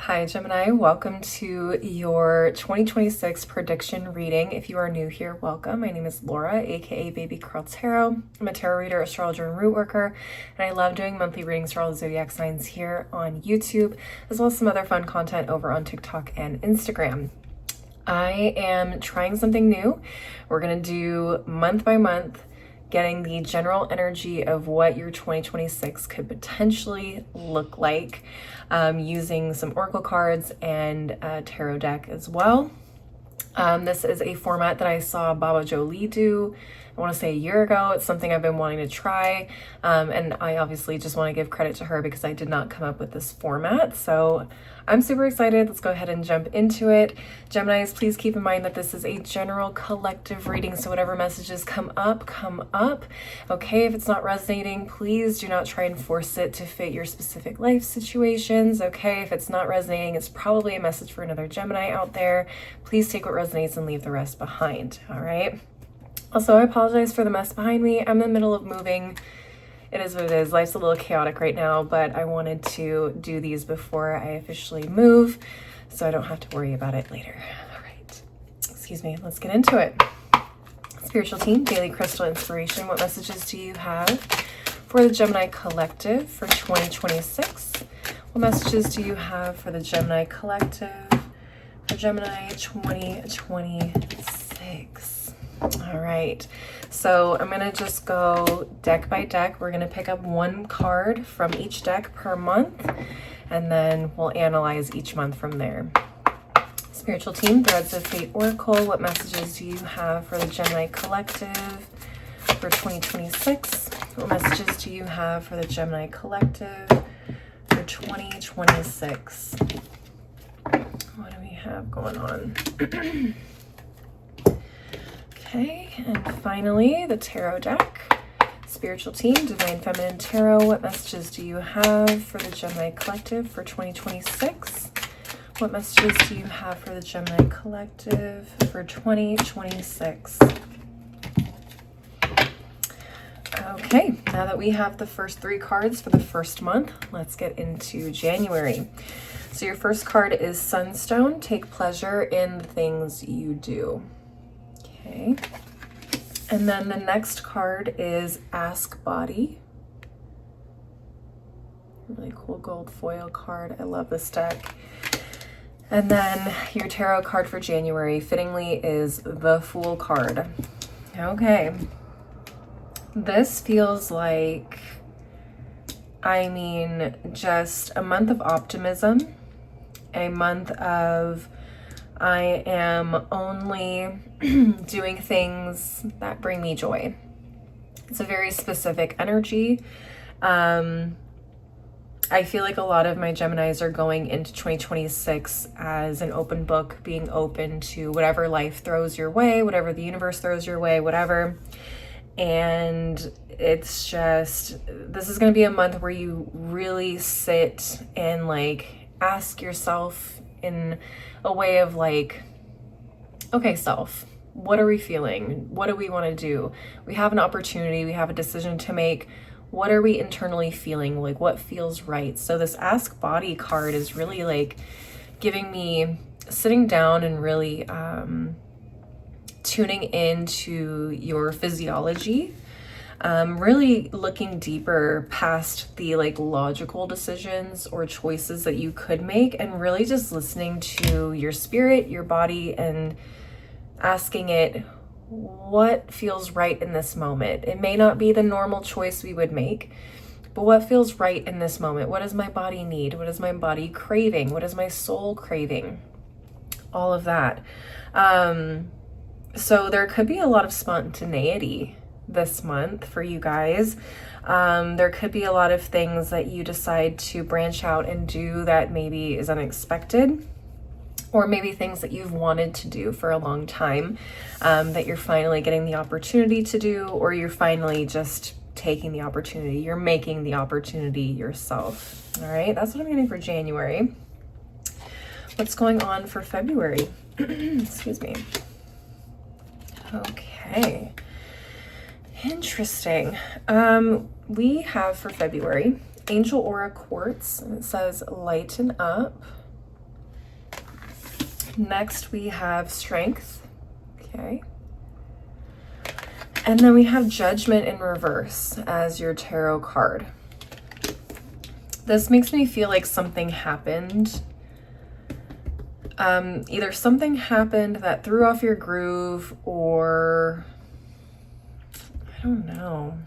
Hi Gemini, welcome to your 2026 prediction reading. If you are new here, welcome. My name is Laura, aka Baby Curl Tarot. I'm a tarot reader, astrologer, and root worker, and I love doing monthly readings for all the zodiac signs here on YouTube, as well as some other fun content over on TikTok and Instagram. I am trying something new. We're gonna do month by month, getting the general energy of what your 2026 could potentially look like, using some oracle cards and a tarot deck as well. This is a format that I saw Baba Jolie do, I want to say a year ago. It's something I've been wanting to try, and I obviously just want to give credit to her because I did not come up with this format. So I'm super excited. Let's go ahead and jump into it. Geminis, please keep in mind that this is a general collective reading, so whatever messages come up. Okay, if it's not resonating, please do not try and force it to fit your specific life situations. Okay, if it's not resonating, it's probably a message for another Gemini out there. Please take what resonates and leave the rest behind. All right. Also, I apologize for the mess behind me. I'm in the middle of moving. It is what it is. Life's a little chaotic right now, but I wanted to do these before I officially move so I don't have to worry about it later. All right. Excuse me. Let's get into it. Spiritual team, daily crystal inspiration. What messages do you have for the Gemini collective for 2026? What messages do you have for the Gemini collective for Gemini 2026? All right, so I'm gonna just go deck by deck. We're gonna pick up one card from each deck per month, and then we'll analyze each month from there. Spiritual team, Threads of Fate Oracle. What messages do you have for the Gemini collective for 2026? What messages do you have for the Gemini collective for 2026? What do we have going on? Okay, and finally, the tarot deck. Spiritual team, Divine Feminine Tarot. What messages do you have for the Gemini collective for 2026? What messages do you have for the Gemini collective for 2026? Okay, now that we have the first three cards for the first month, let's get into January. So your first card is Sunstone. Take pleasure in the things you do. Okay. And then the next card is Ask Body. Really cool gold foil card. I love this deck. And then your tarot card for January, fittingly, is the Fool card. Okay. This feels like, just a month of optimism, a month of I am only doing things that bring me joy. It's a very specific energy. I feel like a lot of my Geminis are going into 2026 as an open book, being open to whatever life throws your way, whatever the universe throws your way, whatever. And it's just, this is going to be a month where you really sit and ask yourself in a way of okay, self, what are we feeling? What do we want to do? We have an opportunity, we have a decision to make. What are we internally feeling? What feels right? So this Ask Body card is really giving me sitting down and really tuning into your physiology, really looking deeper past the logical decisions or choices that you could make, and really just listening to your spirit, your body, and asking it what feels right in this moment. It may not be the normal choice we would make, but what feels right in this moment? What does my body need? What is my body craving? What is my soul craving? All of that. So there could be a lot of spontaneity this month for you guys. There could be a lot of things that you decide to branch out and do that maybe is unexpected, or maybe things that you've wanted to do for a long time, that you're finally getting the opportunity to do, or you're finally just taking the opportunity. You're making the opportunity yourself. All right, that's what I'm getting for January. What's going on for February? Excuse me. Okay. Interesting. We have for February Angel Aura Quartz, and it says lighten up. Next we have Strength. Okay. And then we have Judgment in reverse as your tarot card. This makes me feel like something happened. Either something happened that threw off your groove, or I don't know.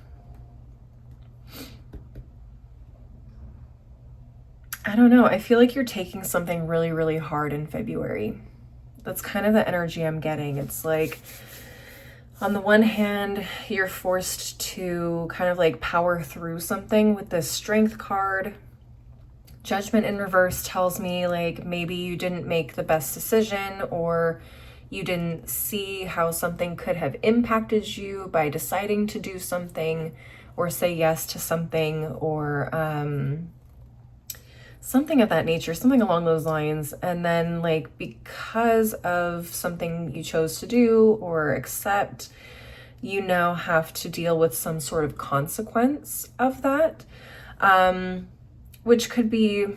I feel like you're taking something really, really hard in February. That's kind of the energy I'm getting. It's like, on the one hand, you're forced to kind of like power through something with this Strength card. Judgment in reverse tells me like maybe you didn't make the best decision, or you didn't see how something could have impacted you by deciding to do something or say yes to something, or something of that nature, something along those lines. And then like because of something you chose to do or accept, you now have to deal with some sort of consequence of that. Which could be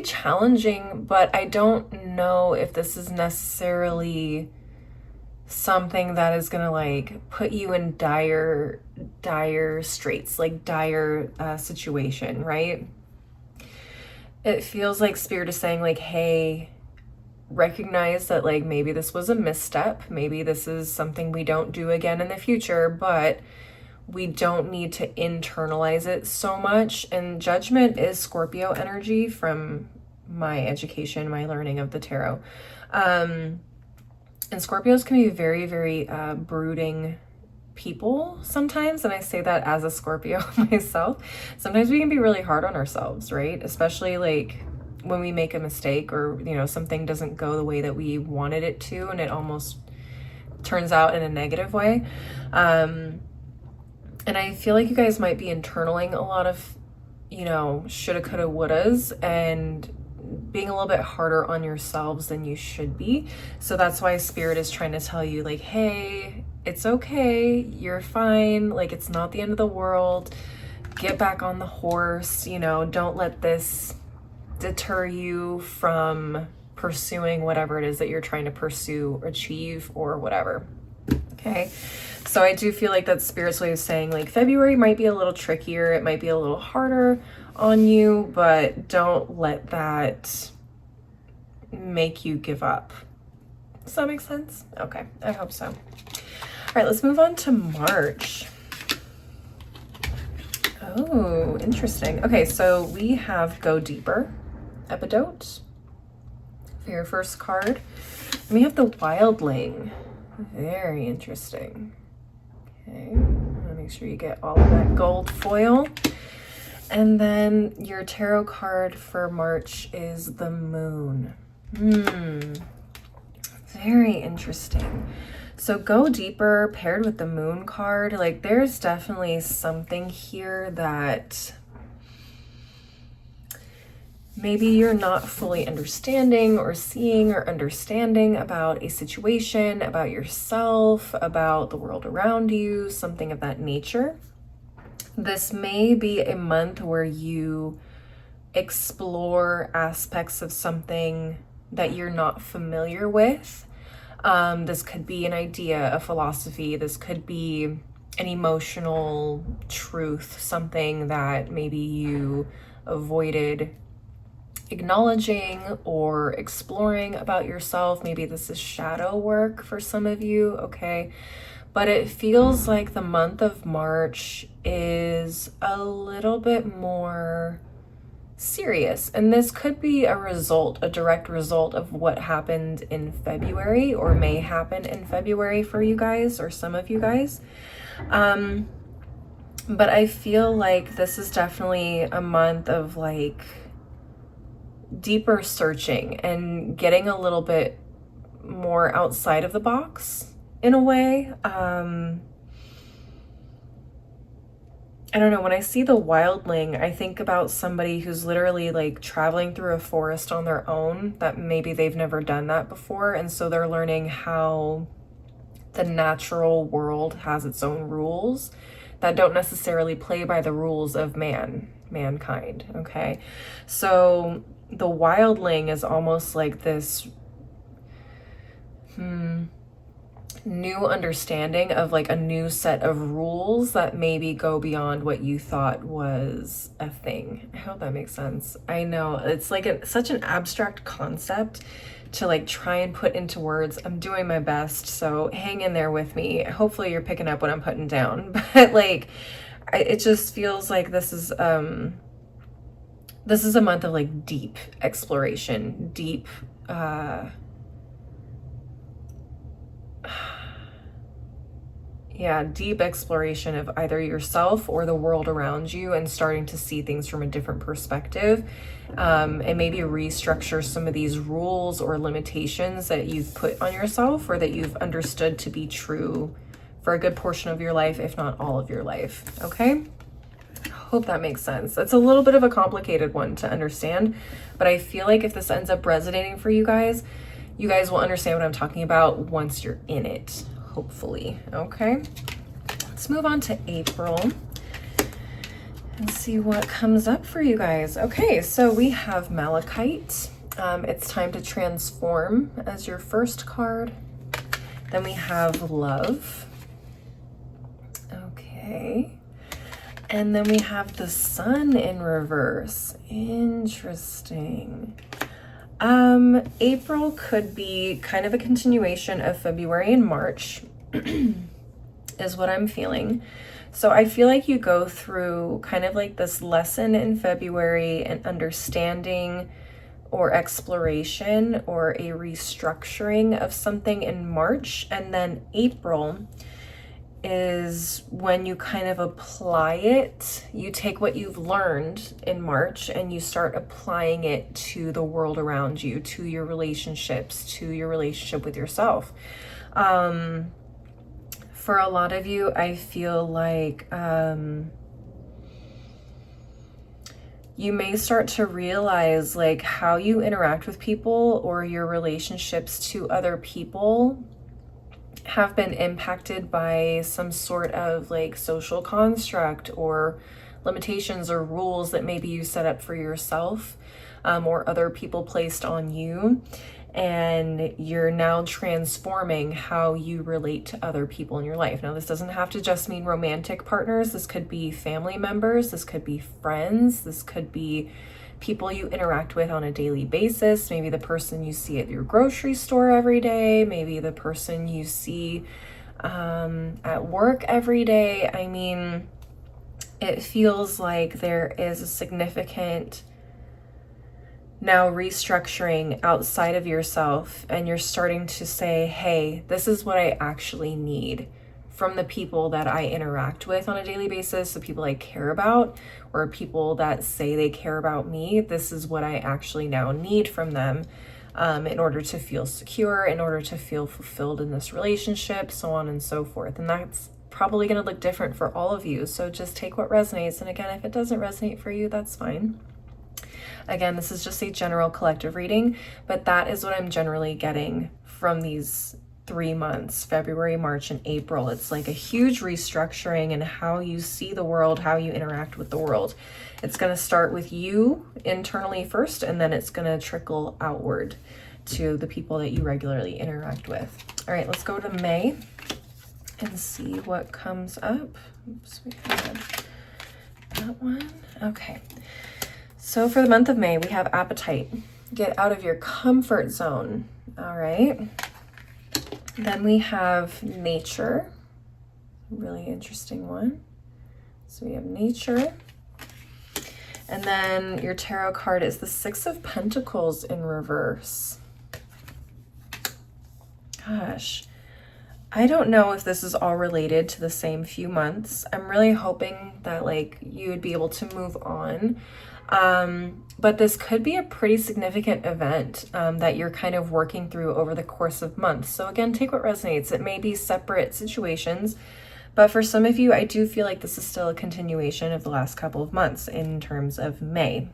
challenging, but I don't know if this is necessarily something that is gonna like put you in dire straits, like dire situation, right? It feels like Spirit is saying like, hey, recognize that like maybe this was a misstep, maybe this is something we don't do again in the future, but we don't need to internalize it so much. And Judgment is Scorpio energy from my education, my learning of the tarot. And Scorpios can be very, very brooding people sometimes. And I say that as a Scorpio myself. Sometimes we can be really hard on ourselves, right? Especially like when we make a mistake, or, you know, something doesn't go the way that we wanted it to, and it almost turns out in a negative way. And I feel like you guys might be internaling a lot of, you know, shoulda, coulda, wouldas, and being a little bit harder on yourselves than you should be. So that's why Spirit is trying to tell you like, hey, it's okay, you're fine, like it's not the end of the world. Get back on the horse, you know, don't let this deter you from pursuing whatever it is that you're trying to pursue, achieve, or whatever. Okay. So I do feel like that Spirit's way of saying like February might be a little trickier, it might be a little harder on you, but don't let that make you give up. Does that make sense? Okay, I hope so. All right, let's move on to March. Oh, interesting. Okay, so we have Go Deeper, Epidote for your first card. And we have the Wildling. Very interesting. Okay, I'm gonna make sure you get all of that gold foil. And then your tarot card for March is the Moon. Very interesting. So Go Deeper paired with the Moon card, like there's definitely something here that maybe you're not fully understanding or seeing or understanding about a situation, about yourself, about the world around you, something of that nature. This may be a month where you explore aspects of something that you're not familiar with. This could be an idea, a philosophy. This could be an emotional truth, something that maybe you avoided acknowledging or exploring about yourself. Maybe this is shadow work for some of you, okay? But it feels like the month of March is a little bit more serious. And this could be a result, a direct result of what happened in February, or may happen in February for you guys, or some of you guys. But I feel like this is definitely a month of like deeper searching and getting a little bit more outside of the box in a way. I don't know, when I see the Wildling, I think about somebody who's literally like traveling through a forest on their own, that maybe they've never done that before, and so they're learning how the natural world has its own rules that don't necessarily play by the rules of mankind, okay? So the Wildling is almost like this new understanding of like a new set of rules that maybe go beyond what you thought was a thing. I hope that makes sense. I know it's like such an abstract concept to like try and put into words. I'm doing my best, so hang in there with me. Hopefully you're picking up what I'm putting down, but like it just feels like this is a month of like deep exploration, deep deep exploration of either yourself or the world around you, and starting to see things from a different perspective, and maybe restructure some of these rules or limitations that you've put on yourself or that you've understood to be true for a good portion of your life, if not all of your life. Okay? Hope that makes sense. It's a little bit of a complicated one to understand, but I feel like if this ends up resonating for you guys will understand what I'm talking about once you're in it, hopefully. Okay, let's move on to April and see what comes up for you guys. Okay, so we have Malachite. It's time to transform as your first card. Then we have Love. Okay. And then we have the Sun in reverse. Interesting. April could be kind of a continuation of February and March is what I'm feeling. So I feel like you go through kind of like this lesson in February and understanding or exploration or a restructuring of something in March, and then April is when you kind of apply it. You take what you've learned in March and you start applying it to the world around you, to your relationships, to your relationship with yourself. For a lot of you, I feel like you may start to realize like how you interact with people or your relationships to other people have been impacted by some sort of like social construct or limitations or rules that maybe you set up for yourself, or other people placed on you. And you're now transforming how you relate to other people in your life. Now, this doesn't have to just mean romantic partners. This could be family members. This could be friends. This could be people you interact with on a daily basis. Maybe the person you see at your grocery store every day. Maybe the person you see at work every day. I mean, it feels like there is a significant now restructuring outside of yourself, and you're starting to say, hey, this is what I actually need from the people that I interact with on a daily basis, the people I care about, or people that say they care about me. This is what I actually now need from them in order to feel secure, in order to feel fulfilled in this relationship, so on and so forth. And that's probably going to look different for all of you. So just take what resonates. And again, if it doesn't resonate for you, that's fine. Again, this is just a general collective reading, but that is what I'm generally getting from these 3 months, February, March, and April. It's like a huge restructuring in how you see the world, how you interact with the world. It's going to start with you internally first, and then it's going to trickle outward to the people that you regularly interact with. All right, let's go to May and see what comes up. Oops, we had that one. Okay. So for the month of May, we have appetite. Get out of your comfort zone. All right. Then we have nature. Really interesting one. So we have nature. And then your tarot card is the Six of Pentacles in reverse. Gosh, I don't know if this is all related to the same few months. I'm really hoping that like you would be able to move on. But this could be a pretty significant event that you're kind of working through over the course of months. So again, take what resonates. It may be separate situations, but for some of you, I do feel like this is still a continuation of the last couple of months in terms of May.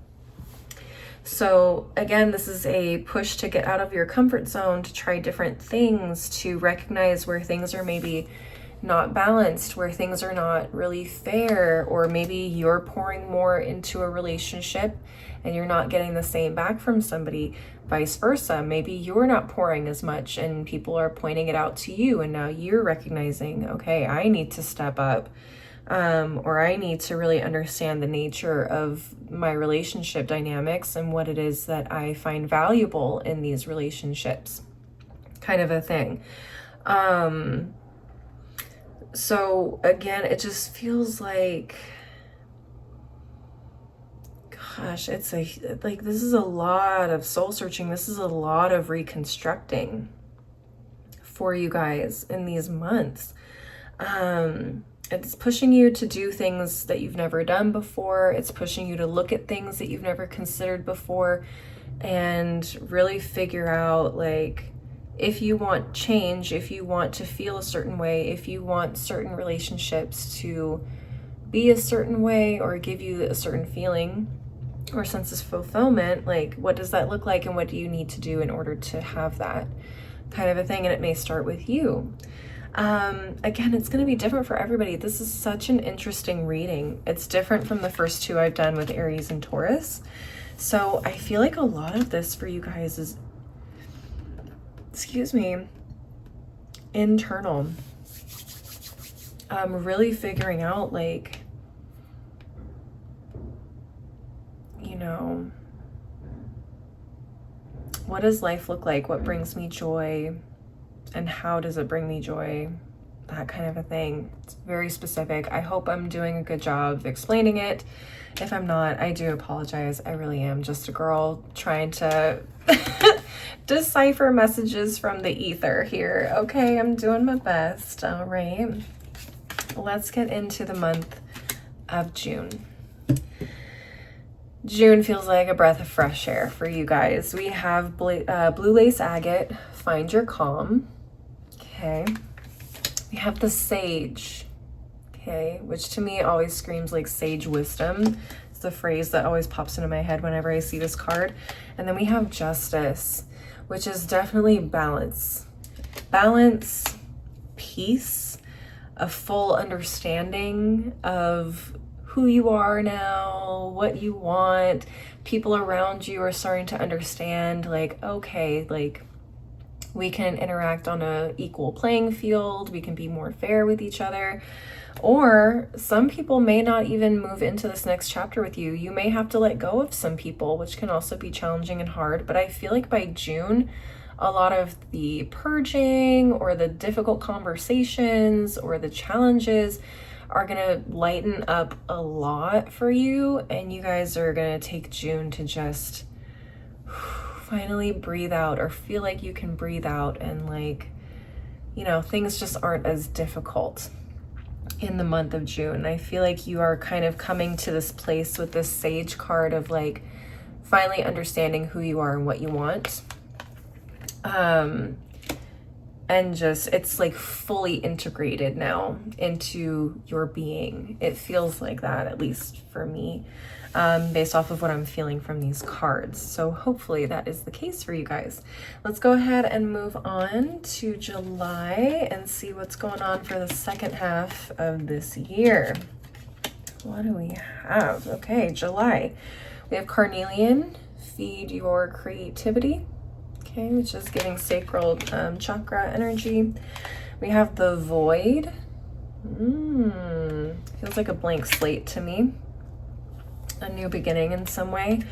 So again, this is a push to get out of your comfort zone, to try different things, to recognize where things are maybe not balanced, where things are not really fair, or maybe you're pouring more into a relationship and you're not getting the same back from somebody, vice versa. Maybe you're not pouring as much and people are pointing it out to you, and now you're recognizing, okay, I need to step up, or I need to really understand the nature of my relationship dynamics and what it is that I find valuable in these relationships, kind of a thing. So again, it just feels like, gosh, it's like this is a lot of soul searching. This is a lot of reconstructing for you guys in these months. It's pushing you to do things that you've never done before. It's pushing you to look at things that you've never considered before and really figure out, like, if you want change, if you want to feel a certain way, if you want certain relationships to be a certain way or give you a certain feeling or sense of fulfillment, like, what does that look like and what do you need to do in order to have that, kind of a thing. And it may start with you. Again, it's going to be different for everybody. This is such an interesting reading. It's different from the first two I've done with Aries and Taurus. So I feel like a lot of this for you guys is, internal. Really figuring out, like, you know, what does life look like? What brings me joy? And how does it bring me joy? That kind of a thing. It's very specific. I hope I'm doing a good job of explaining it. If I'm not, I do apologize. I really am just a girl trying to decipher messages from the ether here. Okay, I'm doing my best. All right. Let's get into the month of June. June feels like a breath of fresh air for you guys. We have blue lace agate, find your calm. Okay. We have the sage. Okay, which to me always screams like sage wisdom. It's the phrase that always pops into my head whenever I see this card. And then we have justice, which is definitely balance. Balance, peace, a full understanding of who you are now, what you want. People around you are starting to understand, like, okay, like, we can interact on an equal playing field. We can be more fair with each other. Or some people may not even move into this next chapter with you. You may have to let go of some people, which can also be challenging and hard. But I feel like by June, a lot of the purging or the difficult conversations or the challenges are going to lighten up a lot for you. And you guys are going to take June to just finally breathe out, or feel like you can breathe out, and, like, you know, things just aren't as difficult in the month of June. I feel like you are kind of coming to this place with this sage card of, like, finally understanding who you are and what you want. And just, it's like fully integrated now into your being. It feels like that, at least for me, based off of what I'm feeling from these cards. So hopefully that is the case for you guys. Let's go ahead and move on to July and see what's going on for the second half of this year. What do we have? Okay, July. We have Carnelian, feed your creativity. Okay, which is giving sacral chakra energy. We have the void. Feels like a blank slate to me. A new beginning in some way.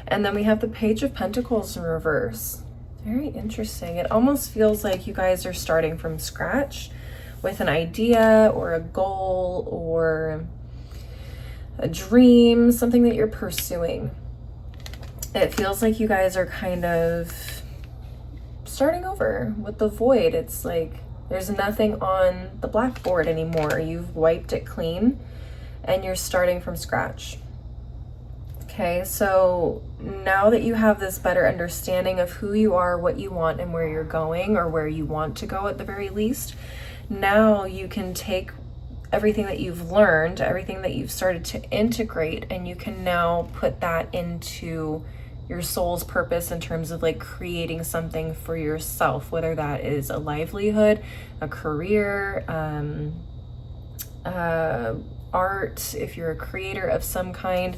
And then we have the Page of Pentacles in reverse. Very interesting. It almost feels like you guys are starting from scratch with an idea or a goal or a dream, something that you're pursuing. It feels like you guys are kind of starting over with the void. It's like there's nothing on the blackboard anymore. You've wiped it clean and you're starting from scratch. Okay, so now that you have this better understanding of who you are, what you want, and where you're going, or where you want to go at the very least, now you can take everything that you've learned, everything that you've started to integrate, and you can now put that into your soul's purpose in terms of like creating something for yourself, whether that is a livelihood, a career, art, if you're a creator of some kind.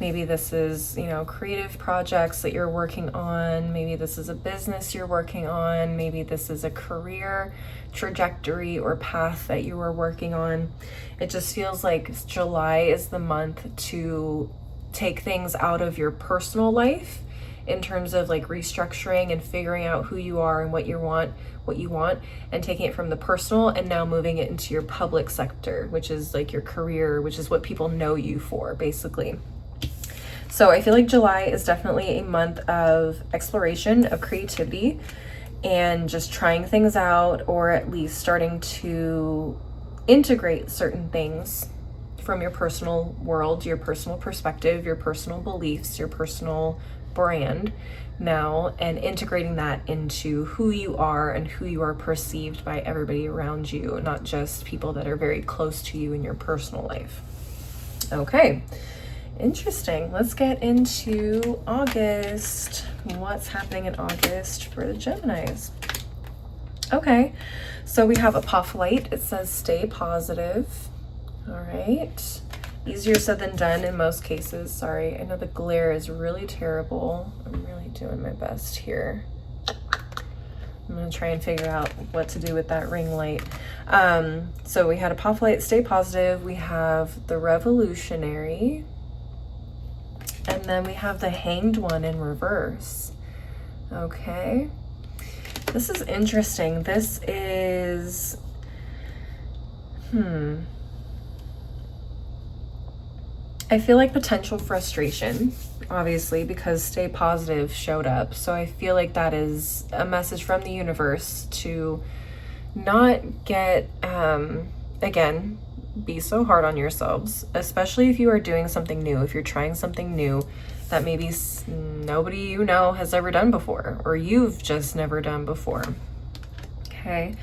Maybe this is, you know, creative projects that you're working on. Maybe this is a business you're working on. Maybe this is a career trajectory or path that you are working on. It just feels like July is the month to take things out of your personal life in terms of like restructuring and figuring out who you are and what you want, and taking it from the personal and now moving it into your public sector, which is like your career, which is what people know you for, basically. So I feel like July is definitely a month of exploration, of creativity, and just trying things out, or at least starting to integrate certain things from your personal world, your personal perspective, your personal beliefs, your personal brand now, and integrating that into who you are and who you are perceived by everybody around you, not just people that are very close to you in your personal life. Okay. Interesting. Let's get into August. What's happening in August for the Geminis? Okay, so we have apophyllite. It says stay positive. All right. Easier said than done in most cases. Sorry, I know the glare is really terrible. I'm really doing my best here. I'm gonna try and figure out what to do with that ring light. So we had apophyllite, stay positive. We have the revolutionary. And then we have the hanged one in reverse. Okay. This is interesting. This is, I feel like potential frustration, obviously, because stay positive showed up. So I feel like that is a message from the universe to not get, again, be so hard on yourselves, especially if you are doing something new, if you're trying something new that maybe nobody you know has ever done before, or you've just never done before. Okay,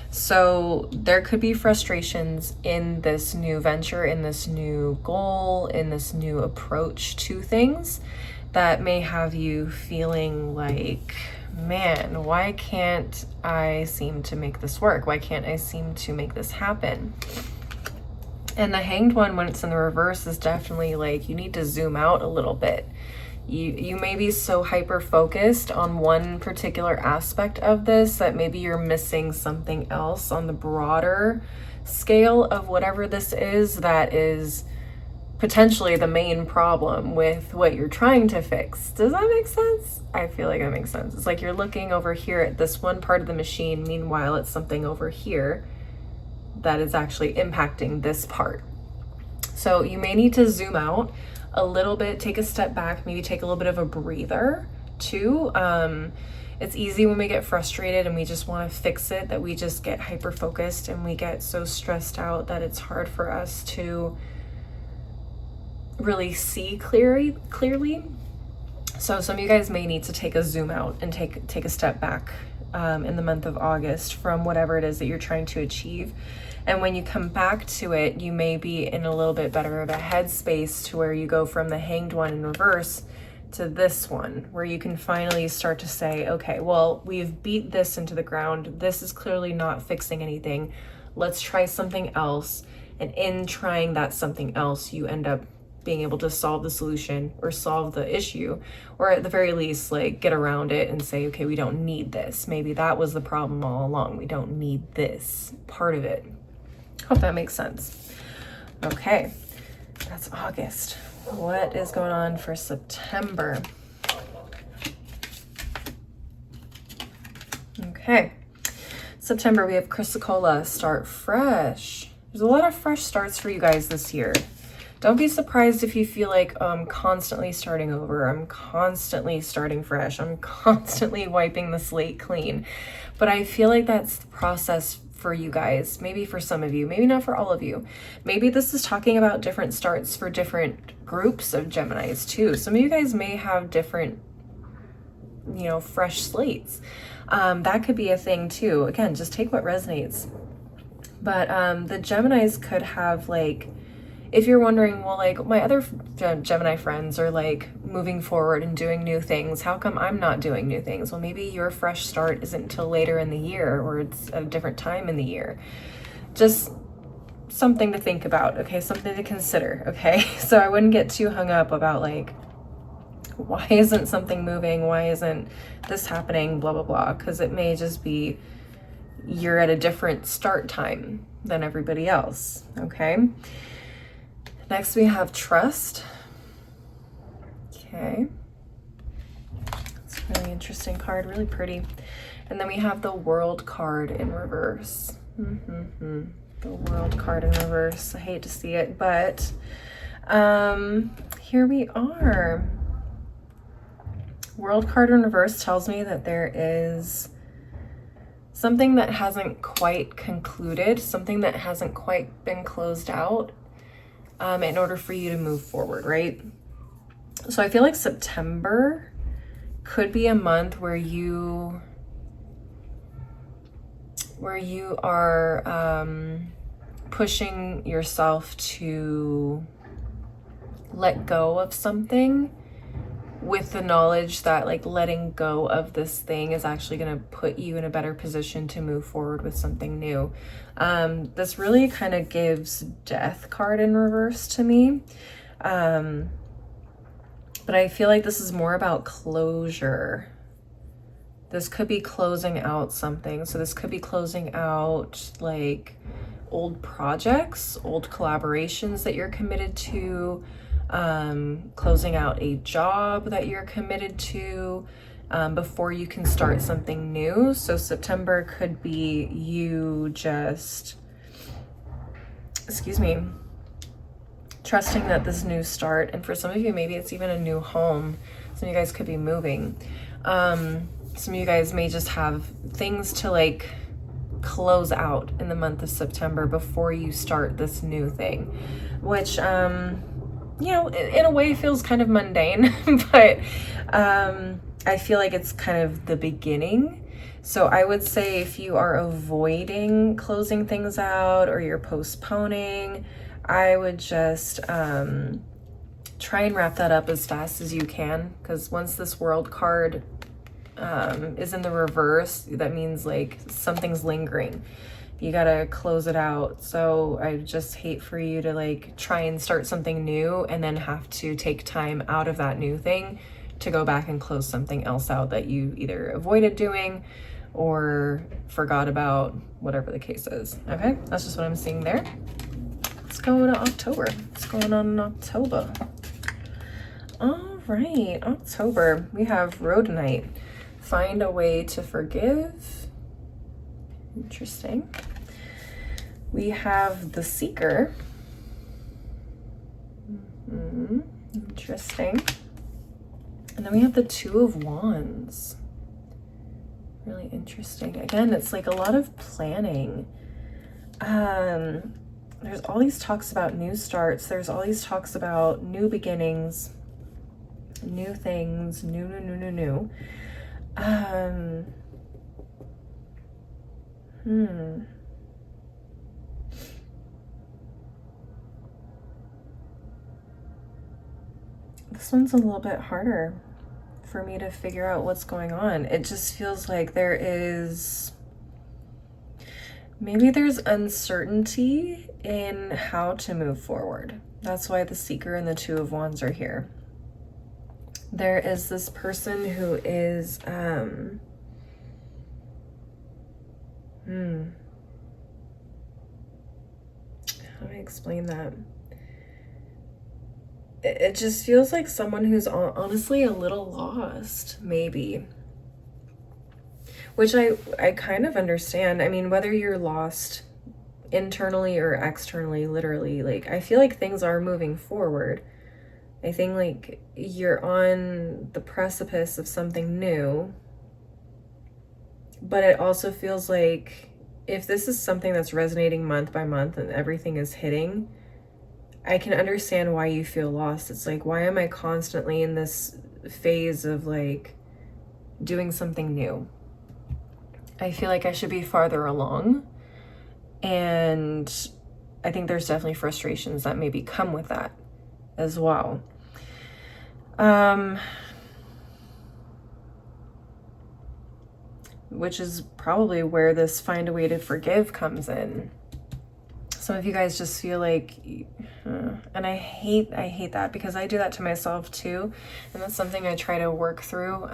so there could be frustrations in this new venture, in this new goal, in this new approach to things that may have you feeling like, man, why can't I seem to make this work? Why can't I seem to make this happen? And the hanged one, when it's in the reverse, is definitely like you need to zoom out a little bit. You may be so hyper focused on one particular aspect of this that maybe you're missing something else on the broader scale of whatever this is that is potentially the main problem with what you're trying to fix. Does that make sense? I feel like that makes sense. It's like you're looking over here at this one part of the machine, meanwhile it's something over here that is actually impacting this part. So you may need to zoom out a little bit, take a step back, maybe take a little bit of a breather too. It's easy when we get frustrated and we just want to fix it, that we just get hyper focused and we get so stressed out that it's hard for us to really see clearly. So some of you guys may need to take a zoom out and take a step back in the month of August from whatever it is that you're trying to achieve. And when you come back to it, you may be in a little bit better of a headspace to where you go from the hanged one in reverse to this one, where you can finally start to say, okay, well, we've beat this into the ground. This is clearly not fixing anything. Let's try something else. And in trying that something else, you end up being able to solve the solution or solve the issue, or at the very least, like get around it and say, okay, we don't need this. Maybe that was the problem all along. We don't need this part of it. Hope that makes sense. Okay, that's August. What is going on for September? Okay, September, we have Chrysocolla, start fresh. There's a lot of fresh starts for you guys this year. Don't be surprised if you feel like I'm constantly starting over. I'm constantly starting fresh. I'm constantly wiping the slate clean. But I feel like that's the process for you guys. Maybe for some of you, maybe not for all of you. Maybe this is talking about different starts for different groups of Geminis too. Some of you guys may have different, you know, fresh slates. That could be a thing too. Again, just take what resonates. But the Geminis could have like if you're wondering, well, like my other Gemini friends are like moving forward and doing new things, how come I'm not doing new things? Well, maybe your fresh start isn't until later in the year, or it's a different time in the year. Just something to think about, okay? Something to consider, okay? So I wouldn't get too hung up about like, why isn't something moving? Why isn't this happening? Blah, blah, blah. Because it may just be you're at a different start time than everybody else, okay? Next we have trust. Okay. It's a really interesting card, really pretty. And then we have the World card in reverse. The World card in reverse. I hate to see it, but here we are. World card in reverse tells me that there is something that hasn't quite concluded, something that hasn't quite been closed out in order for you to move forward, right? So I feel like September could be a month where you are pushing yourself to let go of something, with the knowledge that like letting go of this thing is actually going to put you in a better position to move forward with something new. This really kind of gives Death card in reverse to me. But I feel like this is more about closure. This could be closing out something. So this could be closing out like old projects, old collaborations that you're committed to, closing out a job that you're committed to before you can start something new. So September could be you just, trusting that this new start, and for some of you, maybe it's even a new home. Some of you guys could be moving. Some of you guys may just have things to like close out in the month of September before you start this new thing, which, you know, in a way feels kind of mundane, but I feel like it's kind of the beginning. So I would say if you are avoiding closing things out or you're postponing, I would just try and wrap that up as fast as you can, because once this World card is in the reverse, that means like something's lingering. You gotta close it out. So I just hate for you to like try and start something new and then have to take time out of that new thing to go back and close something else out that you either avoided doing or forgot about, whatever the case is. Okay, that's just what I'm seeing there. Let's go to October. What's going on in October? All right, October. We have Rhodonite. Find a way to forgive. Interesting. We have the Seeker. Interesting. And then we have the Two of Wands. Really interesting. Again, it's like a lot of planning. There's all these talks about new starts. There's all these talks about new beginnings, new things, new. This one's a little bit harder for me to figure out what's going on. It just feels like there is, maybe there's uncertainty in how to move forward. That's why the Seeker and the Two of Wands are here. There is this person who is, how do I explain that? It just feels like someone who's honestly a little lost, maybe. Which I kind of understand. I mean, whether you're lost internally or externally, literally, like, I feel like things are moving forward. I think, like, you're on the precipice of something new. But it also feels like if this is something that's resonating month by month and everything is hitting, I can understand why you feel lost. It's like, why am I constantly in this phase of like doing something new? I feel like I should be farther along. And I think there's definitely frustrations that maybe come with that as well. Which is probably where this find a way to forgive comes in. Some of you guys just feel like, and I hate that, because I do that to myself too. And that's something I try to work through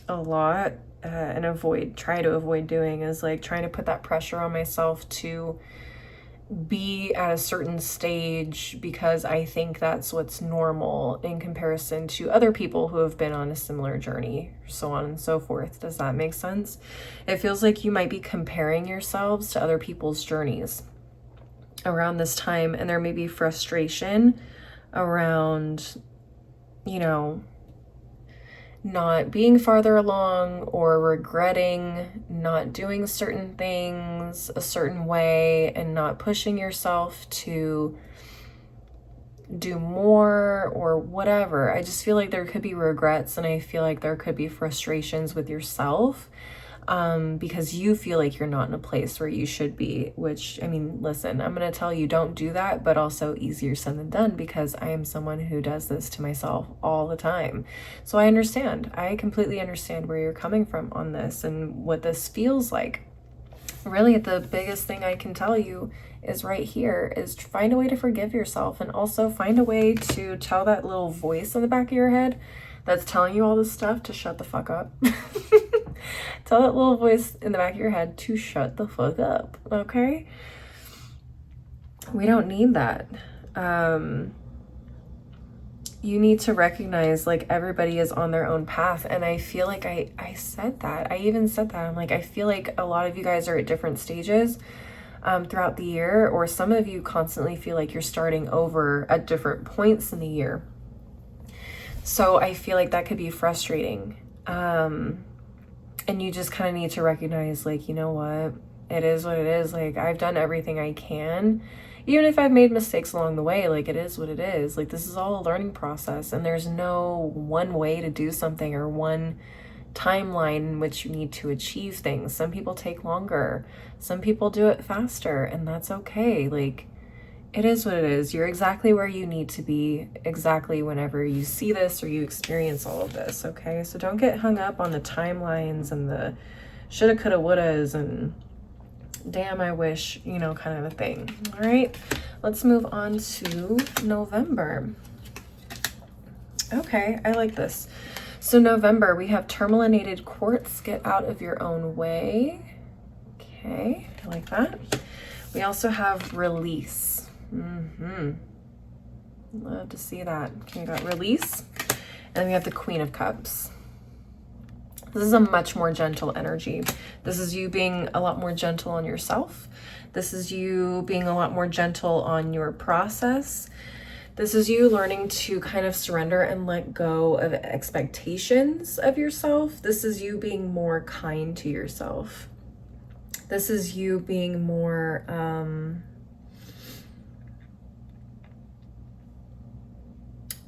a lot and try to avoid doing, is like trying to put that pressure on myself to be at a certain stage because I think that's what's normal in comparison to other people who have been on a similar journey, so on and so forth. Does that make sense? It feels like you might be comparing yourselves to other people's journeys around this time, and there may be frustration around, you know, not being farther along or regretting not doing certain things a certain way and not pushing yourself to do more or whatever. I just feel like there could be regrets, and I feel like there could be frustrations with yourself because you feel like you're not in a place where you should be, which, I mean, listen, I'm going to tell you, don't do that, but also easier said than done, because I am someone who does this to myself all the time. So I understand. I completely understand where you're coming from on this and what this feels like. Really, the biggest thing I can tell you is right here is find a way to forgive yourself, and also find a way to tell that little voice in the back of your head that's telling you all this stuff to shut the fuck up. Tell that little voice in the back of your head to shut the fuck up, okay? We don't need that. You need to recognize, like, everybody is on their own path. And I feel like I said that. I even said that. I'm like, I feel like a lot of you guys are at different stages throughout the year, or some of you constantly feel like you're starting over at different points in the year. So I feel like that could be frustrating. And you just kind of need to recognize, like, you know what? It is what it is. Like, I've done everything I can. Even if I've made mistakes along the way, like, it is what it is. Like, this is all a learning process, and there's no one way to do something or one timeline in which you need to achieve things. Some people take longer. Some people do it faster, and that's okay. Like, it is what it is. You're exactly where you need to be exactly whenever you see this or you experience all of this, okay? So don't get hung up on the timelines and the shoulda, coulda, wouldas and damn, I wish, you know, kind of a thing. All right, let's move on to November. Okay, I like this. So November, we have tourmalinated quartz, get out of your own way. Okay, I like that. We also have release. Love to see that. Okay, we got release, and then we have the Queen of Cups. This is a much more gentle energy. This is you being a lot more gentle on yourself. This is you being a lot more gentle on your process. This is you learning to kind of surrender and let go of expectations of yourself. This is you being more kind to yourself. This is you being more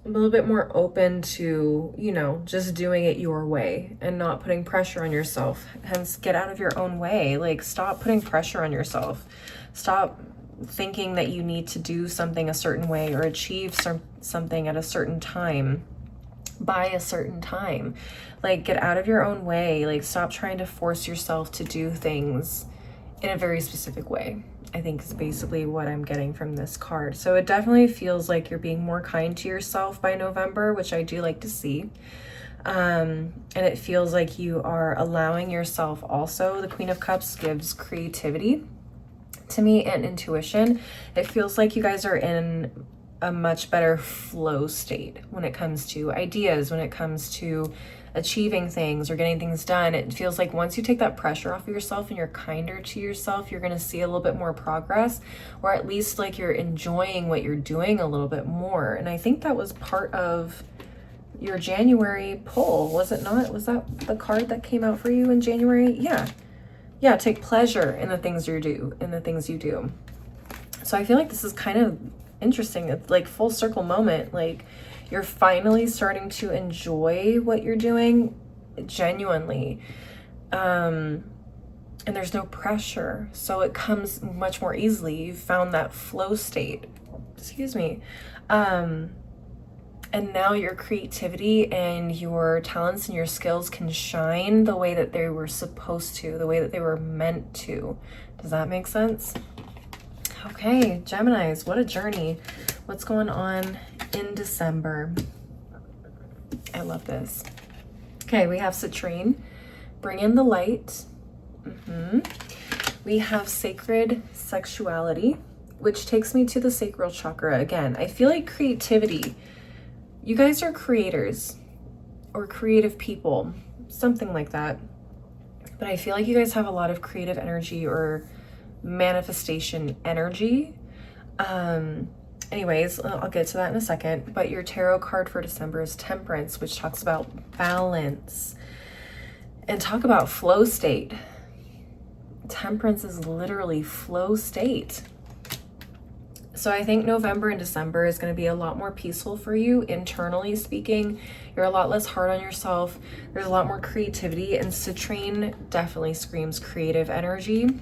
a little bit more open to, you know, just doing it your way and not putting pressure on yourself. Hence, get out of your own way. Like, stop putting pressure on yourself. Stop thinking that you need to do something a certain way or achieve something at a certain time by a certain time. Like, get out of your own way. Like, stop trying to force yourself to do things in a very specific way, I think is basically what I'm getting from this card. So it definitely feels like you're being more kind to yourself by November, which I do like to see. And it feels like you are allowing yourself also, the Queen of Cups gives creativity to me and intuition. It feels like you guys are in a much better flow state when it comes to ideas, when it comes to achieving things or getting things done. It feels like once you take that pressure off of yourself and you're kinder to yourself, you're going to see a little bit more progress, or at least like you're enjoying what you're doing a little bit more. And I think that was part of your January poll, was it not? Was that the card that came out for you in January? Yeah, take pleasure in the things you do. So I feel like this is kind of interesting. It's like full circle moment. Like, you're finally starting to enjoy what you're doing genuinely. and there's no pressure. So it comes much more easily. You've found that flow state. Excuse me. And now your creativity and your talents and your skills can shine the way that they were supposed to, the way that they were meant to. Does that make sense? Okay, Geminis, what a journey. What's going on in December? I love this. Okay, we have Citrine, bring in the light. We have sacred sexuality, which takes me to the sacral chakra again. I feel like creativity. You guys are creators or creative people, something like that. But I feel like you guys have a lot of creative energy or manifestation energy. Anyways, I'll get to that in a second. But your tarot card for December is Temperance, which talks about balance and talk about flow state. Temperance is literally flow state. So I think November and December is going to be a lot more peaceful for you, internally speaking. You're a lot less hard on yourself. There's a lot more creativity, and Citrine definitely screams creative energy.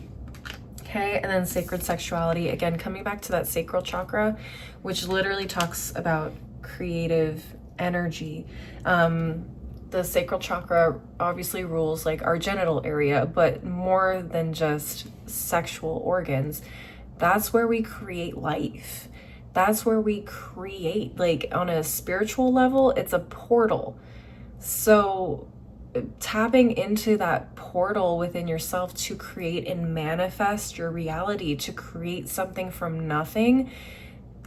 Okay, and then sacred sexuality, again, coming back to that sacral chakra, which literally talks about creative energy. The sacral chakra obviously rules like our genital area, but more than just sexual organs. That's where we create life. That's where we create, like on a spiritual level, it's a portal. So tapping into that portal within yourself to create and manifest your reality, to create something from nothing,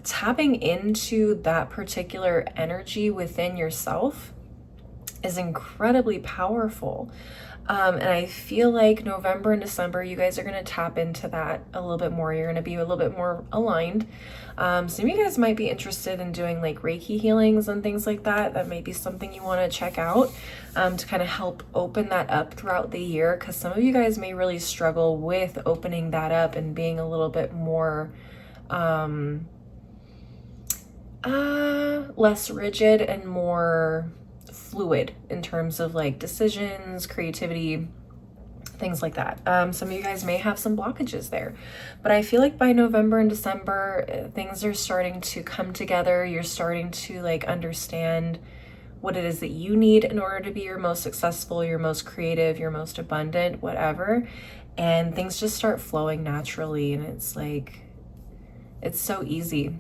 tapping into that particular energy within yourself is incredibly powerful. And I feel like November and December, you guys are going to tap into that a little bit more. You're going to be a little bit more aligned. Some of you guys might be interested in doing like Reiki healings and things like that. That might be something you want to check out to kind of help open that up throughout the year, because some of you guys may really struggle with opening that up and being a little bit more less rigid and more fluid in terms of like decisions, creativity, things like that. Some of you guys may have some blockages there, but I feel like by November and December, things are starting to come together. You're starting to like understand what it is that you need in order to be your most successful, your most creative, your most abundant, whatever. And things just start flowing naturally. And it's like, it's so easy.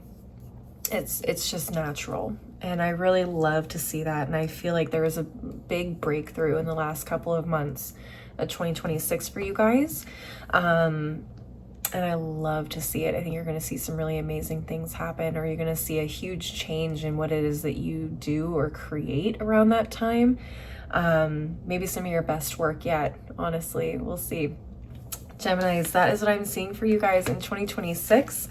It's just natural. And I really love to see that. And I feel like there was a big breakthrough in the last couple of months of 2026 for you guys. And I love to see it. I think you're going to see some really amazing things happen, or you're going to see a huge change in what it is that you do or create around that time. Maybe some of your best work yet, honestly. We'll see. Geminis, that is what I'm seeing for you guys in 2026.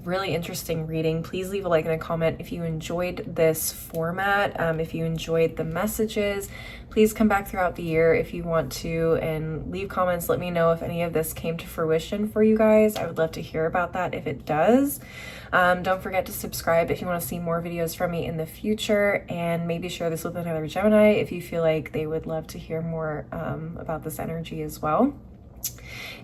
Really interesting reading. Please leave a like and a comment if you enjoyed this format. If you enjoyed the messages, please come back throughout the year if you want to and leave comments. Let me know if any of this came to fruition for you guys. I would love to hear about that if it does. Don't forget to subscribe if you want to see more videos from me in the future, and maybe share this with another Gemini if you feel like they would love to hear more about this energy as well.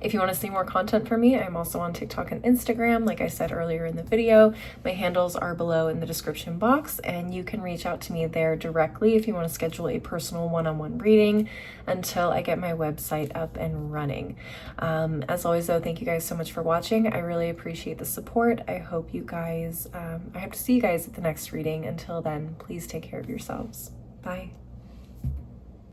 If you want to see more content from me, I'm also on TikTok and Instagram. Like I said earlier in the video, my handles are below in the description box, and you can reach out to me there directly if you want to schedule a personal one-on-one reading until I get my website up and running. As always though, thank you guys so much for watching. I really appreciate the support. I hope you guys, I hope to see you guys at the next reading. Until then, please take care of yourselves. Bye.